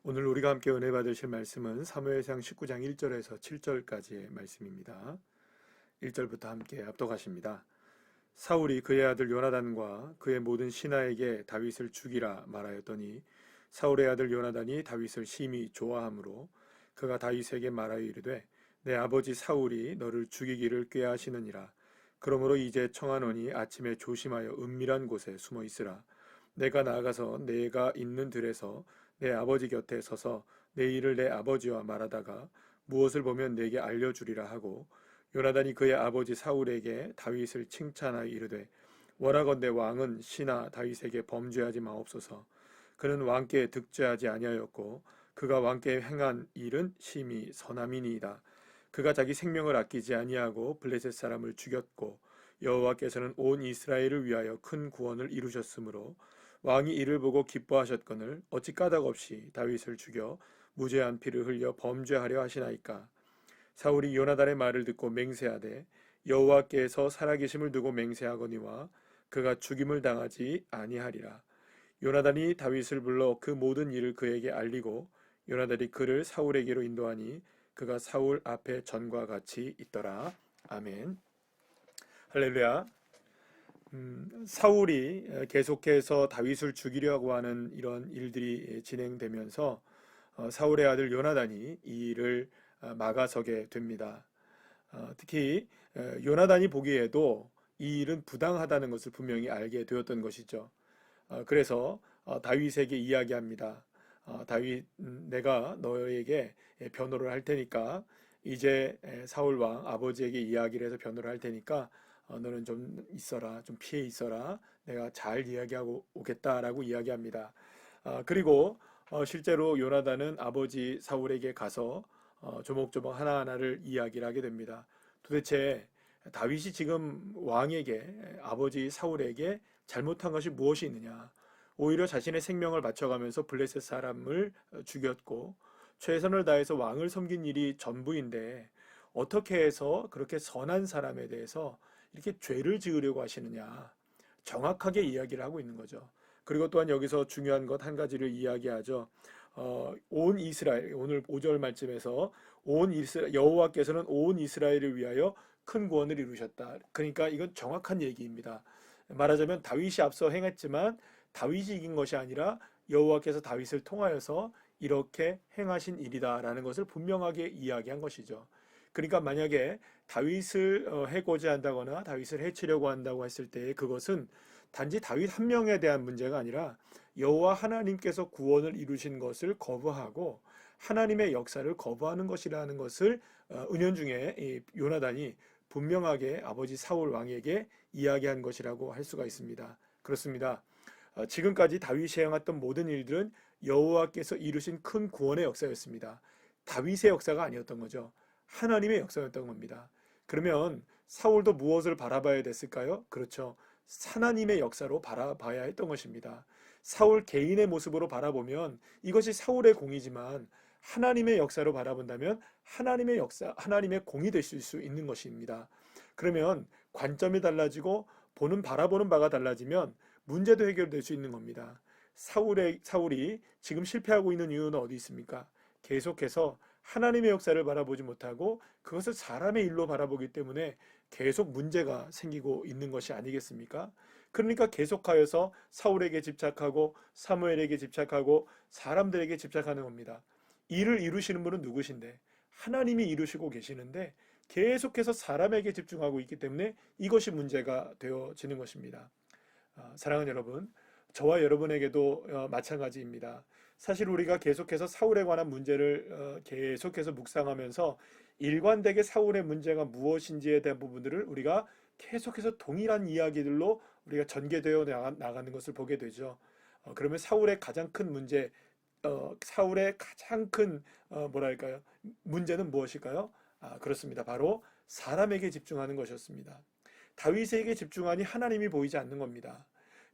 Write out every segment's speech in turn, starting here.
오늘 우리가 함께 은혜 받으실 말씀은 사무엘상 19장 1절에서 7절까지의 말씀입니다. 1절부터 함께 합독하십니다. 사울이 그의 아들 요나단과 그의 모든 신하에게 다윗을 죽이라 말하였더니 사울의 아들 요나단이 다윗을 심히 좋아하므로 그가 다윗에게 말하여 이르되 내 아버지 사울이 너를 죽이기를 꾀하시느니라. 그러므로 이제 청하노니 아침에 조심하여 은밀한 곳에 숨어 있으라. 내가 나아가서 내가 있는 들에서 내 아버지 곁에 서서 내 일을 내 아버지와 말하다가 무엇을 보면 내게 알려주리라 하고 요나단이 그의 아버지 사울에게 다윗을 칭찬하여 이르되 원하건대 왕은 신하 다윗에게 범죄하지 마옵소서. 그는 왕께 득죄하지 아니하였고 그가 왕께 행한 일은 심히 선함이니이다. 그가 자기 생명을 아끼지 아니하고 블레셋 사람을 죽였고 여호와께서는 온 이스라엘을 위하여 큰 구원을 이루셨으므로 왕이 이를 보고 기뻐하셨거늘 어찌 까닭없이 다윗을 죽여 무죄한 피를 흘려 범죄하려 하시나이까. 사울이 요나단의 말을 듣고 맹세하되 여호와께서 살아계심을 두고 맹세하거니와 그가 죽임을 당하지 아니하리라. 요나단이 다윗을 불러 그 모든 일을 그에게 알리고 요나단이 그를 사울에게로 인도하니 그가 사울 앞에 전과 같이 있더라. 아멘. 할렐루야. 사울이 계속해서 다윗을 죽이려고 하는 이런 일들이 진행되면서 사울의 아들 요나단이 이 일을 막아서게 됩니다. 특히 요나단이 보기에도 이 일은 부당하다는 것을 분명히 알게 되었던 것이죠. 그래서 다윗에게 이야기합니다. 다윗, 내가 너에게 변호를 할 테니까 이제 사울 왕 아버지에게 이야기를 해서 변호를 할 테니까 너는 좀 있어라, 좀 피해 있어라. 내가 잘 이야기하고 오겠다라고 이야기합니다. 그리고 실제로 요나단은 아버지 사울에게 가서 조목조목 하나하나를 이야기를 하게 됩니다. 도대체 다윗이 지금 왕에게 아버지 사울에게 잘못한 것이 무엇이 있느냐? 오히려 자신의 생명을 바쳐가면서 블레셋 사람을 죽였고 최선을 다해서 왕을 섬긴 일이 전부인데 어떻게 해서 그렇게 선한 사람에 대해서 이렇게 죄를 지으려고 하시느냐? 정확하게 이야기를 하고 있는 거죠. 그리고 또한 여기서 중요한 것 한 가지를 이야기하죠. 온 이스라엘, 오늘 5절 말씀에서 온 이스라엘, 여호와께서는 온 이스라엘을 위하여 큰 구원을 이루셨다. 그러니까 이건 정확한 얘기입니다. 말하자면 다윗이 앞서 행했지만 다윗이 이긴 것이 아니라 여호와께서 다윗을 통하여서 이렇게 행하신 일이다라는 것을 분명하게 이야기한 것이죠. 그러니까 만약에 다윗을 해고자 한다거나 다윗을 해치려고 한다고 했을 때 그것은 단지 다윗 한 명에 대한 문제가 아니라 여호와 하나님께서 구원을 이루신 것을 거부하고 하나님의 역사를 거부하는 것이라는 것을 은연중에 이 요나단이 분명하게 아버지 사울 왕에게 이야기한 것이라고 할 수가 있습니다. 그렇습니다. 지금까지 다윗이 행했던 모든 일들은 여호와께서 이루신 큰 구원의 역사였습니다. 다윗의 역사가 아니었던 거죠. 하나님의 역사였던 겁니다. 그러면 사울도 무엇을 바라봐야 됐을까요? 그렇죠. 하나님의 역사로 바라봐야 했던 것입니다. 사울 개인의 모습으로 바라보면 이것이 사울의 공이지만 하나님의 역사로 바라본다면 하나님의 역사, 하나님의 공이 되실 수 있는 것입니다. 그러면 관점이 달라지고 바라보는 바가 달라지면 문제도 해결될 수 있는 겁니다. 사울이 지금 실패하고 있는 이유는 어디 있습니까? 계속해서 하나님의 역사를 바라보지 못하고 그것을 사람의 일로 바라보기 때문에 계속 문제가 생기고 있는 것이 아니겠습니까? 그러니까 계속하여서 사울에게 집착하고 사무엘에게 집착하고 사람들에게 집착하는 겁니다. 일을 이루시는 분은 누구신데? 하나님이 이루시고 계시는데 계속해서 사람에게 집중하고 있기 때문에 이것이 문제가 되어지는 것입니다. 사랑하는 여러분, 저와 여러분에게도 마찬가지입니다. 사실 우리가 계속해서 사울에 관한 문제를 계속해서 묵상하면서 일관되게 사울의 문제가 무엇인지에 대한 부분들을 우리가 계속해서 동일한 이야기들로 우리가 전개되어 나가는 것을 보게 되죠. 그러면 사울의 가장 큰 문제, 사울의 가장 큰 뭐랄까요? 문제는 무엇일까요? 그렇습니다. 바로 사람에게 집중하는 것이었습니다. 다윗에게 집중하니 하나님이 보이지 않는 겁니다.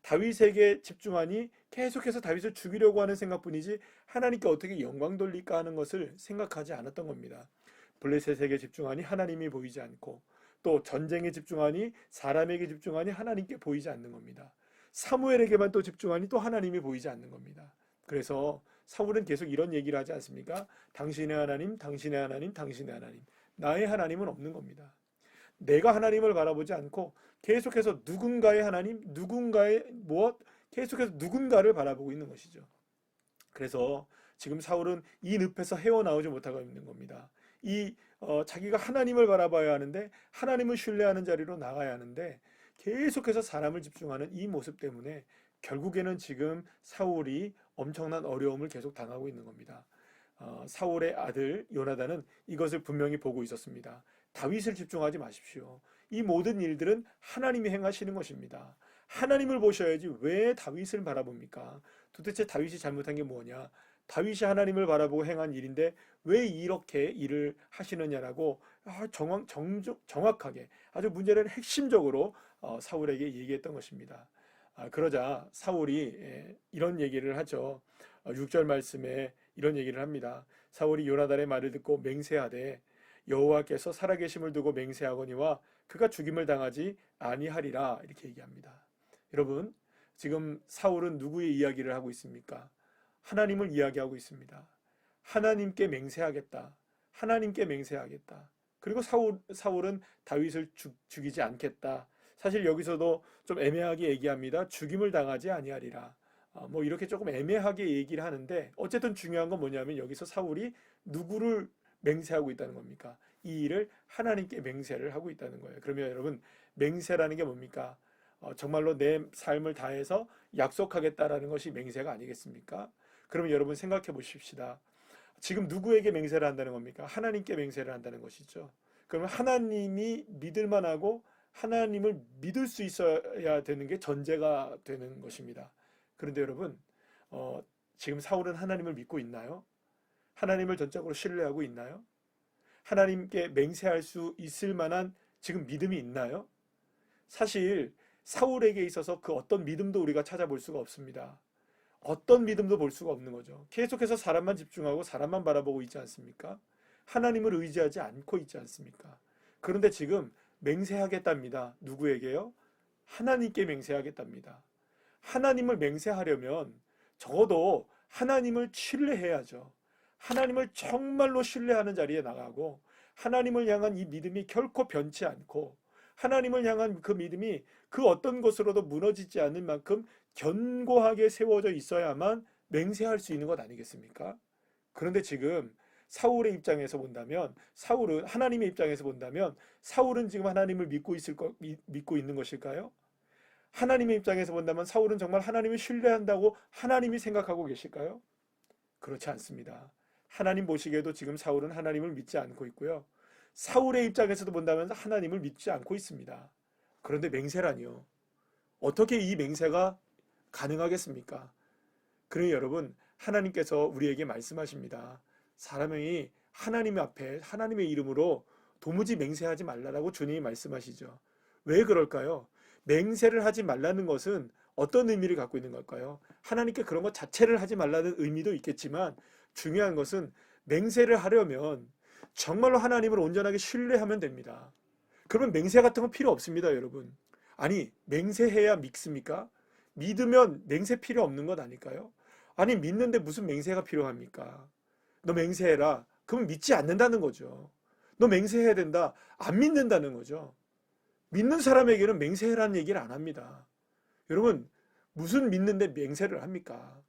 다윗에게 집중하니 계속해서 다윗을 죽이려고 하는 생각뿐이지 하나님께 어떻게 영광 돌릴까 하는 것을 생각하지 않았던 겁니다. 블레셋에게 집중하니 하나님이 보이지 않고 또 전쟁에 집중하니 사람에게 집중하니 하나님께 보이지 않는 겁니다. 사무엘에게만 또 집중하니 또 하나님이 보이지 않는 겁니다. 그래서 사울은 계속 이런 얘기를 하지 않습니까? 당신의 하나님, 당신의 하나님, 당신의 하나님. 나의 하나님은 없는 겁니다. 내가 하나님을 바라보지 않고 계속해서 누군가의 하나님, 누군가의 무엇, 계속해서 누군가를 바라보고 있는 것이죠. 그래서 지금 사울은 이 늪에서 헤어나오지 못하고 있는 겁니다. 자기가 하나님을 바라봐야 하는데, 하나님을 신뢰하는 자리로 나가야 하는데, 계속해서 사람을 집중하는 이 모습 때문에 결국에는 지금 사울이 엄청난 어려움을 계속 당하고 있는 겁니다. 사울의 아들 요나단은 이것을 분명히 보고 있었습니다. 다윗을 집중하지 마십시오. 이 모든 일들은 하나님이 행하시는 것입니다. 하나님을 보셔야지 왜 다윗을 바라봅니까? 도대체 다윗이 잘못한 게 뭐냐? 다윗이 하나님을 바라보고 행한 일인데 왜 이렇게 일을 하시느냐라고 정확하게 아주 문제를 핵심적으로 사울에게 얘기했던 것입니다. 그러자 사울이 이런 얘기를 하죠. 6절 말씀에 이런 얘기를 합니다. 사울이 요나단의 말을 듣고 맹세하되 여호와께서 살아계심을 두고 맹세하거니와 그가 죽임을 당하지 아니하리라, 이렇게 얘기합니다. 여러분, 지금 사울은 누구의 이야기를 하고 있습니까? 하나님을 이야기하고 있습니다. 하나님께 맹세하겠다. 하나님께 맹세하겠다. 그리고 사울은 다윗을 죽이지 않겠다. 사실 여기서도 좀 애매하게 얘기합니다. 죽임을 당하지 아니하리라. 뭐 이렇게 조금 애매하게 얘기를 하는데, 어쨌든 중요한 건 뭐냐면 여기서 사울이 누구를 맹세하고 있다는 겁니까? 이 일을 하나님께 맹세를 하고 있다는 거예요. 그러면 여러분, 맹세라는 게 뭡니까? 정말로 내 삶을 다해서 약속하겠다라는 것이 맹세가 아니겠습니까? 그러면 여러분 생각해 보십시다. 지금 누구에게 맹세를 한다는 겁니까? 하나님께 맹세를 한다는 것이죠. 그러면 하나님이 믿을 만하고 하나님을 믿을 수 있어야 되는 게 전제가 되는 것입니다. 그런데 여러분, 지금 사울은 하나님을 믿고 있나요? 하나님을 전적으로 신뢰하고 있나요? 하나님께 맹세할 수 있을 만한 지금 믿음이 있나요? 사실 사울에게 있어서 그 어떤 믿음도 우리가 찾아볼 수가 없습니다. 어떤 믿음도 볼 수가 없는 거죠. 계속해서 사람만 집중하고 사람만 바라보고 있지 않습니까? 하나님을 의지하지 않고 있지 않습니까? 그런데 지금 맹세하겠답니다. 누구에게요? 하나님께 맹세하겠답니다. 하나님을 맹세하려면 적어도 하나님을 신뢰해야죠. 하나님을 정말로 신뢰하는 자리에 나가고, 하나님을 향한 이 믿음이 결코 변치 않고, 하나님을 향한 그 믿음이 그 어떤 것으로도 무너지지 않을 만큼 견고하게 세워져 있어야만 맹세할 수 있는 것 아니겠습니까? 그런데 지금 사울의 입장에서 본다면, 하나님의 입장에서 본다면 사울은 지금 하나님을 믿고 있는 것일까요? 하나님의 입장에서 본다면 사울은 정말 하나님을 신뢰한다고 하나님이 생각하고 계실까요? 그렇지 않습니다. 하나님 보시기에도 지금 사울은 하나님을 믿지 않고 있고요. 사울의 입장에서도 본다면 하나님을 믿지 않고 있습니다. 그런데 맹세라니요. 어떻게 이 맹세가 가능하겠습니까? 그러니 여러분, 하나님께서 우리에게 말씀하십니다. 사람이 하나님 앞에 하나님의 이름으로 도무지 맹세하지 말라라고 주님이 말씀하시죠. 왜 그럴까요? 맹세를 하지 말라는 것은 어떤 의미를 갖고 있는 걸까요? 하나님께 그런 것 자체를 하지 말라는 의미도 있겠지만, 중요한 것은 맹세를 하려면 정말로 하나님을 온전하게 신뢰하면 됩니다. 그러면 맹세 같은 건 필요 없습니다, 여러분. 아니, 맹세해야 믿습니까? 믿으면 맹세 필요 없는 것 아닐까요? 아니, 믿는데 무슨 맹세가 필요합니까? 너 맹세해라. 그럼 믿지 않는다는 거죠. 너 맹세해야 된다. 안 믿는다는 거죠. 믿는 사람에게는 맹세해라는 얘기를 안 합니다. 여러분, 무슨 믿는데 맹세를 합니까?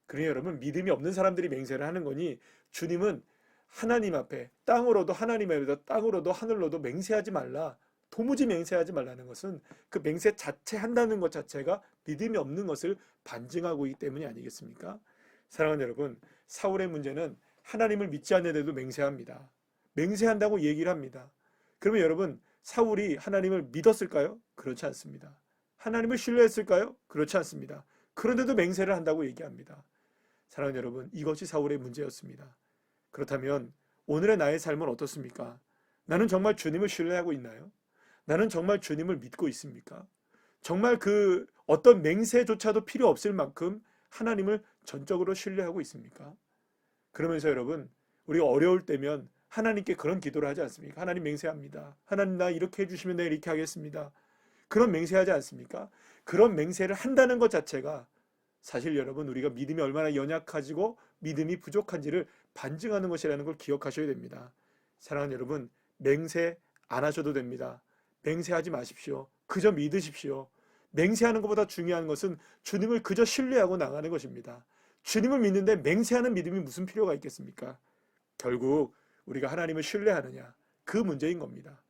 그러니 여러분, 믿음이 없는 사람들이 맹세를 하는 거니, 주님은 하나님 앞에 땅으로도 하늘로도 맹세하지 말라, 도무지 맹세하지 말라는 것은 그 맹세 자체 한다는 것 자체가 믿음이 없는 것을 반증하고 있기 때문이 아니겠습니까? 사랑하는 여러분, 사울의 문제는 하나님을 믿지 않는데도 맹세합니다. 맹세한다고 얘기를 합니다. 그러면 여러분, 사울이 하나님을 믿었을까요? 그렇지 않습니다. 하나님을 신뢰했을까요? 그렇지 않습니다. 그런데도 맹세를 한다고 얘기합니다. 사랑하는 여러분, 이것이 사울의 문제였습니다. 그렇다면 오늘의 나의 삶은 어떻습니까? 나는 정말 주님을 신뢰하고 있나요? 나는 정말 주님을 믿고 있습니까? 정말 그 어떤 맹세조차도 필요 없을 만큼 하나님을 전적으로 신뢰하고 있습니까? 그러면서 여러분, 우리가 어려울 때면 하나님께 그런 기도를 하지 않습니까? 하나님, 맹세합니다. 하나님, 나 이렇게 해주시면 내가 이렇게 하겠습니다. 그런 맹세하지 않습니까? 그런 맹세를 한다는 것 자체가 사실 여러분, 우리가 믿음이 얼마나 연약하지고 믿음이 부족한지를 반증하는 것이라는 걸 기억하셔야 됩니다. 사랑하는 여러분, 맹세 안 하셔도 됩니다. 맹세하지 마십시오. 그저 믿으십시오. 맹세하는 것보다 중요한 것은 주님을 그저 신뢰하고 나가는 것입니다. 주님을 믿는데 맹세하는 믿음이 무슨 필요가 있겠습니까? 결국 우리가 하나님을 신뢰하느냐, 그 문제인 겁니다.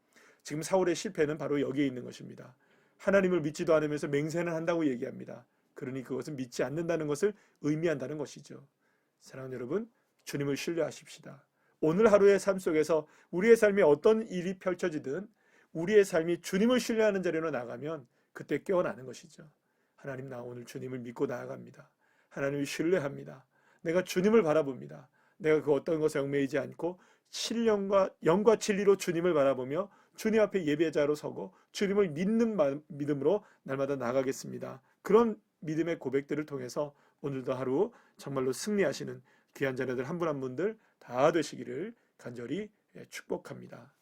지금 사울의 실패는 바로 여기에 있는 것입니다. 하나님을 믿지도 않으면서 맹세는 한다고 얘기합니다. 그러니 그것은 믿지 않는다는 것을 의미한다는 것이죠. 사랑하는 여러분, 주님을 신뢰하십시다. 오늘 하루의 삶 속에서 우리의 삶에 어떤 일이 펼쳐지든 우리의 삶이 주님을 신뢰하는 자리로 나가면 그때 깨어나는 것이죠. 하나님, 나 오늘 주님을 믿고 나아갑니다. 하나님을 신뢰합니다. 내가 주님을 바라봅니다. 내가 그 어떤 것에 얽매이지 않고 신령과 영과 진리로 주님을 바라보며 주님 앞에 예배자로 서고 주님을 믿는 믿음으로 날마다 나가겠습니다. 그런 믿음의 고백들을 통해서 오늘도 하루 정말로 승리하시는 귀한 자녀들 한 분 한 분들 다 되시기를 간절히 축복합니다.